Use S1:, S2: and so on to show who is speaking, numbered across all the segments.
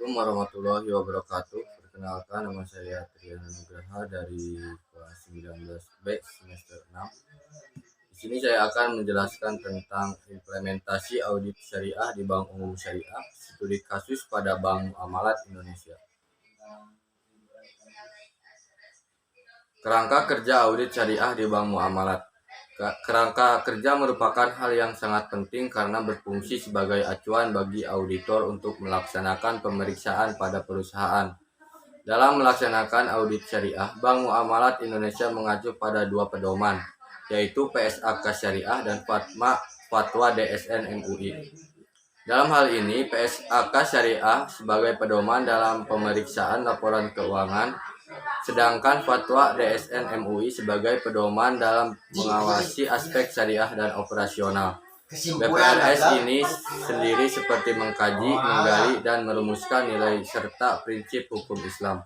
S1: Assalamualaikum warahmatullahi wabarakatuh. Perkenalkan, nama saya Triana Nugraha dari kelas 19B semester 6. Di sini saya akan menjelaskan tentang implementasi audit syariah di Bank Umum Syariah, studi kasus pada Bank Muamalat Indonesia. Kerangka kerja audit syariah di Bank Muamalat. Kerangka kerja merupakan hal yang sangat penting karena berfungsi sebagai acuan bagi auditor untuk melaksanakan pemeriksaan pada perusahaan. Dalam melaksanakan audit syariah, Bank Muamalat Indonesia mengacu pada dua pedoman, yaitu PSAK Syariah dan Fatwa DSN MUI. Dalam hal ini, PSAK Syariah sebagai pedoman dalam pemeriksaan laporan keuangan, sedangkan Fatwa DSN MUI sebagai pedoman dalam mengawasi aspek syariah dan operasional. BPRS ini sendiri seperti mengkaji, menggali, dan merumuskan nilai serta prinsip hukum Islam.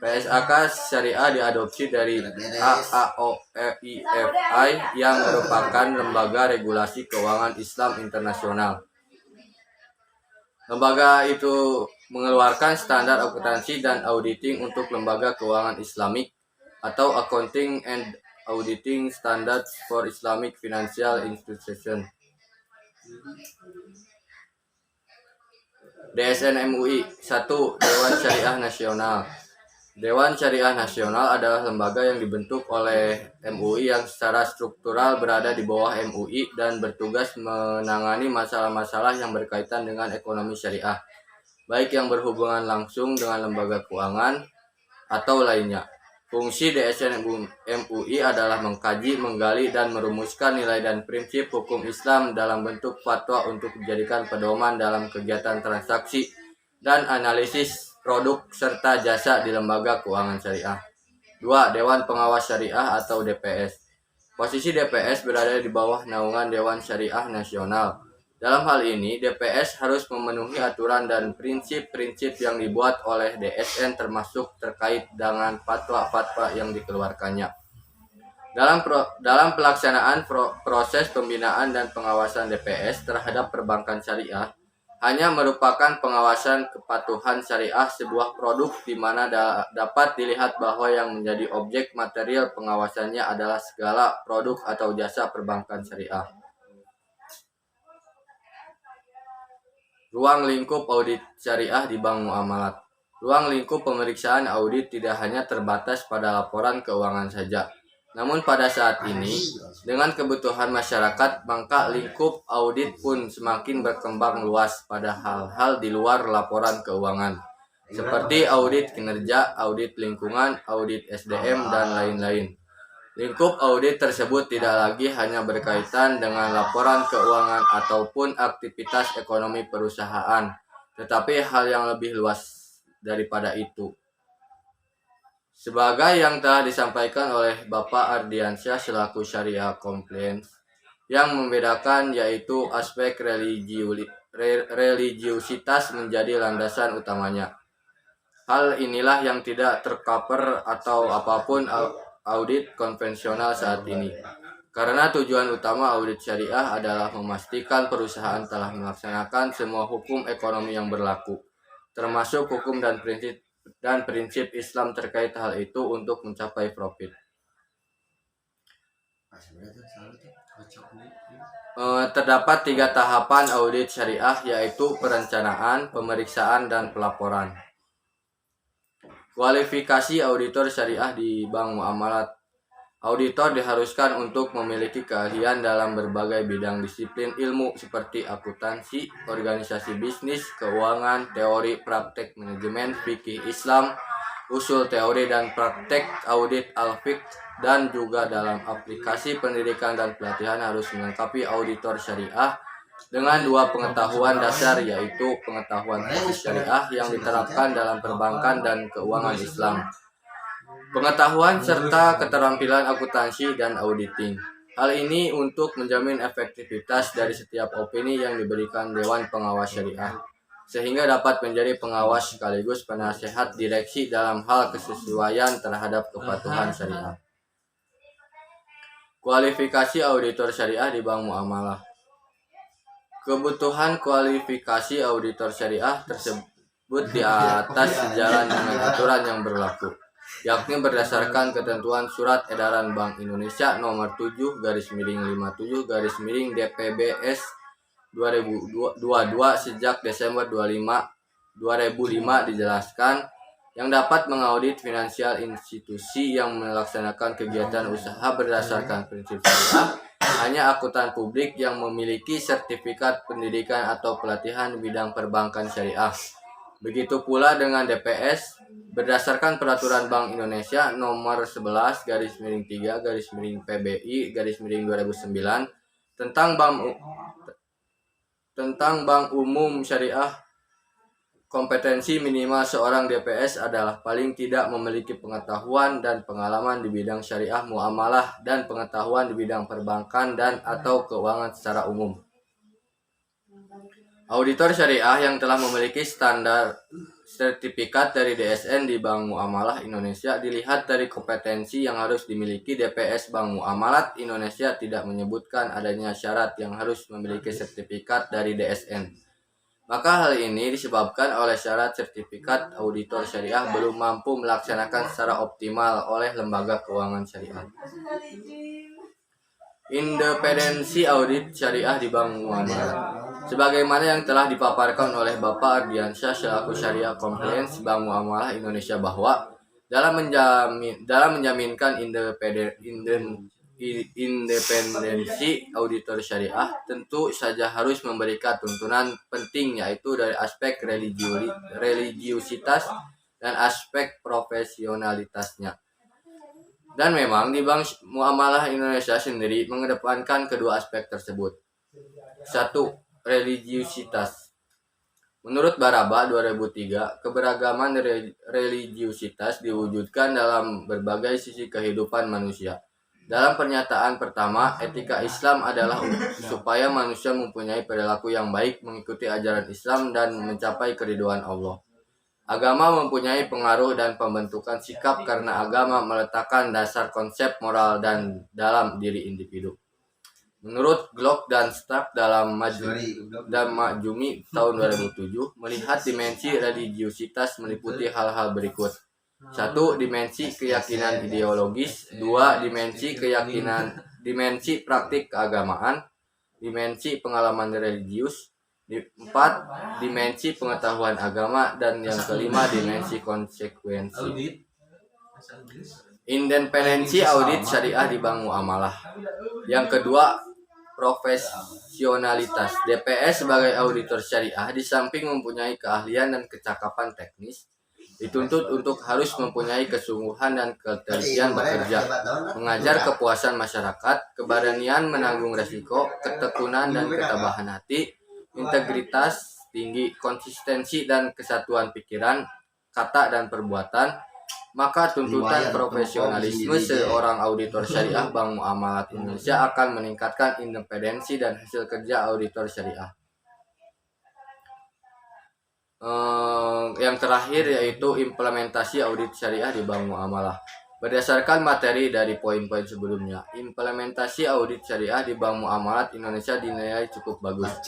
S1: PSAK Syariah diadopsi dari AAOEIFI yang merupakan lembaga regulasi keuangan Islam internasional. Lembaga itu mengeluarkan standar akuntansi dan auditing untuk lembaga keuangan Islamik atau Accounting and Auditing Standards for Islamic Financial Institutions. DSN MUI 1. Dewan Syariah Nasional. Dewan Syariah Nasional adalah lembaga yang dibentuk oleh MUI yang secara struktural berada di bawah MUI dan bertugas menangani masalah-masalah yang berkaitan dengan ekonomi syariah, baik yang berhubungan langsung dengan lembaga keuangan atau lainnya. Fungsi DSN MUI adalah mengkaji, menggali, dan merumuskan nilai dan prinsip hukum Islam dalam bentuk fatwa untuk dijadikan pedoman dalam kegiatan transaksi dan analisis produk serta jasa di lembaga keuangan syariah. 2. Dewan Pengawas Syariah atau DPS. Posisi DPS berada di bawah naungan Dewan Syariah Nasional. Dalam hal ini, DPS harus memenuhi aturan dan prinsip-prinsip yang dibuat oleh DSN termasuk terkait dengan fatwa-fatwa yang dikeluarkannya. Dalam pelaksanaan proses pembinaan dan pengawasan DPS terhadap perbankan syariah, hanya merupakan pengawasan kepatuhan syariah sebuah produk di mana dapat dilihat bahwa yang menjadi objek material pengawasannya adalah segala produk atau jasa perbankan syariah. Ruang lingkup audit syariah di Bank Muamalat. Ruang lingkup pemeriksaan audit tidak hanya terbatas pada laporan keuangan saja. Namun pada saat ini, dengan kebutuhan masyarakat, maka lingkup audit pun semakin berkembang luas pada hal-hal di luar laporan keuangan, seperti audit kinerja, audit lingkungan, audit SDM, dan lain-lain. Lingkup audit tersebut tidak lagi hanya berkaitan dengan laporan keuangan ataupun aktivitas ekonomi perusahaan, tetapi hal yang lebih luas daripada itu. Sebagai yang telah disampaikan oleh Bapak Ardiansyah selaku Syariah Compliance, yang membedakan yaitu aspek religiusitas menjadi landasan utamanya. Hal inilah yang tidak tercover atau apapun audit konvensional saat ini. Karena tujuan utama audit syariah adalah memastikan perusahaan telah melaksanakan semua hukum ekonomi yang berlaku, termasuk hukum dan prinsip Islam terkait hal itu untuk mencapai profit. Terdapat 3 tahapan audit syariah, yaitu perencanaan, pemeriksaan, dan pelaporan. Kualifikasi auditor syariah di Bank Muamalat. Auditor diharuskan untuk memiliki keahlian dalam berbagai bidang disiplin ilmu seperti akuntansi, organisasi bisnis, keuangan, teori, praktek manajemen, fikih Islam, usul teori dan praktek audit al-fiqh, dan juga dalam aplikasi pendidikan dan pelatihan harus melengkapi auditor syariah dengan 2 pengetahuan dasar, yaitu pengetahuan fikih syariah yang diterapkan dalam perbankan dan keuangan Islam, pengetahuan serta keterampilan akuntansi dan auditing. Hal ini untuk menjamin efektivitas dari setiap opini yang diberikan Dewan Pengawas Syariah, sehingga dapat menjadi pengawas sekaligus penasehat direksi dalam hal kesesuaian terhadap kepatuhan syariah. Kualifikasi auditor syariah di Bank Muamalah. Kebutuhan kualifikasi auditor syariah di atas sejalan dengan aturan yang berlaku, yakni berdasarkan ketentuan Surat Edaran Bank Indonesia nomor 7/57/DPBS 2022 sejak Desember 2005 dijelaskan yang dapat mengaudit finansial institusi yang melaksanakan kegiatan usaha berdasarkan prinsip syariah hanya akuntan publik yang memiliki sertifikat pendidikan atau pelatihan di bidang perbankan syariah. Begitu pula dengan DPS berdasarkan Peraturan Bank Indonesia nomor 11/3/PBI/2009 tentang Bank Umum Syariah. Kompetensi minimal seorang DPS adalah paling tidak memiliki pengetahuan dan pengalaman di bidang syariah muamalah dan pengetahuan di bidang perbankan dan atau keuangan secara umum. Auditor syariah yang telah memiliki standar sertifikat dari DSN di Bank Muamalah Indonesia dilihat dari kompetensi yang harus dimiliki DPS Bank Muamalat Indonesia tidak menyebutkan adanya syarat yang harus memiliki sertifikat dari DSN. Maka hal ini disebabkan oleh syarat sertifikat auditor syariah belum mampu melaksanakan secara optimal oleh lembaga keuangan syariah. Independensi audit syariah di Bank Muamalat. Sebagaimana yang telah dipaparkan oleh Bapak Ardiansyah selaku Syariah Compliance Bank Muamalah Indonesia bahwa dalam menjaminkan independensi auditor syariah tentu saja harus memberikan tuntunan penting yaitu dari aspek religiusitas dan aspek profesionalitasnya. Dan memang di Bank Muamalah Indonesia sendiri mengedepankan kedua aspek tersebut. 1. Religiusitas. Menurut Baraba 2003, keberagaman religiusitas diwujudkan dalam berbagai sisi kehidupan manusia. Dalam pernyataan pertama, etika Islam adalah supaya manusia mempunyai perilaku yang baik, mengikuti ajaran Islam, dan mencapai keridhaan Allah. Agama mempunyai pengaruh dan pembentukan sikap karena agama meletakkan dasar konsep moral dan dalam diri individu. Menurut Glock dan Stark dalam Majumi tahun 2007, melihat dimensi religiusitas meliputi hal-hal berikut. 1. Dimensi keyakinan ideologis. 2. Dimensi praktik keagamaan. Dimensi pengalaman religius. 4. Dimensi pengetahuan agama. Dan yang kelima, dimensi konsekuensi. Independensi audit syariah di Bank Muamalah. Yang kedua, profesionalitas. DPS sebagai auditor syariah di samping mempunyai keahlian dan kecakapan teknis, dituntut untuk harus mempunyai kesungguhan dan ketelitian bekerja, mengajar kepuasan masyarakat, keberanian menanggung resiko, ketekunan dan ketabahan hati, integritas tinggi, konsistensi dan kesatuan pikiran, kata dan perbuatan. Maka tuntutan profesionalisme seorang auditor syariah Bank Muamalat Indonesia akan meningkatkan independensi dan hasil kerja auditor syariah. Yang terakhir yaitu implementasi audit syariah di Bank Muamalah. Berdasarkan materi dari poin-poin sebelumnya, implementasi audit syariah di Bank Muamalat Indonesia dinilai cukup bagus.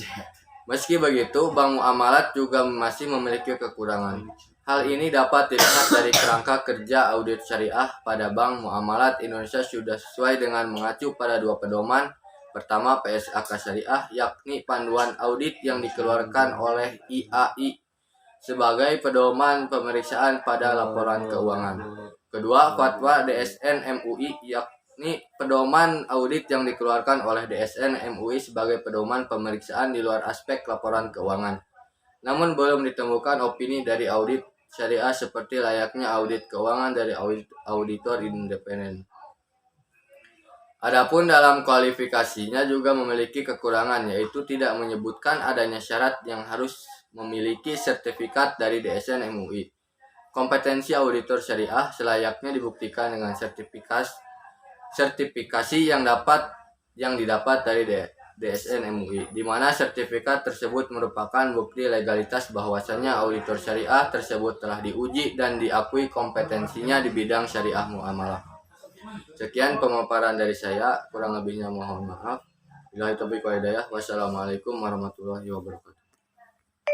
S1: Meski begitu, Bank Muamalat juga masih memiliki kekurangan. Hal ini dapat dilihat dari kerangka kerja audit syariah pada Bank Muamalat Indonesia sudah sesuai dengan mengacu pada dua pedoman. Pertama, PSAK Syariah, yakni panduan audit yang dikeluarkan oleh IAI sebagai pedoman pemeriksaan pada laporan keuangan. Kedua, fatwa DSN MUI, yakni pedoman audit yang dikeluarkan oleh DSN MUI sebagai pedoman pemeriksaan di luar aspek laporan keuangan. Namun belum ditemukan opini dari audit syariah seperti layaknya audit keuangan dari auditor independen. Adapun dalam kualifikasinya juga memiliki kekurangan, yaitu tidak menyebutkan adanya syarat yang harus memiliki sertifikat dari DSN MUI. Kompetensi auditor syariah selayaknya dibuktikan dengan sertifikasi yang didapat dari DSN MUI, di mana sertifikat tersebut merupakan bukti legalitas bahwasannya auditor syariah tersebut telah diuji dan diakui kompetensinya di bidang syariah muamalah. Sekian pemaparan dari saya, kurang lebihnya mohon maaf. Wassalamualaikum warahmatullahi wabarakatuh.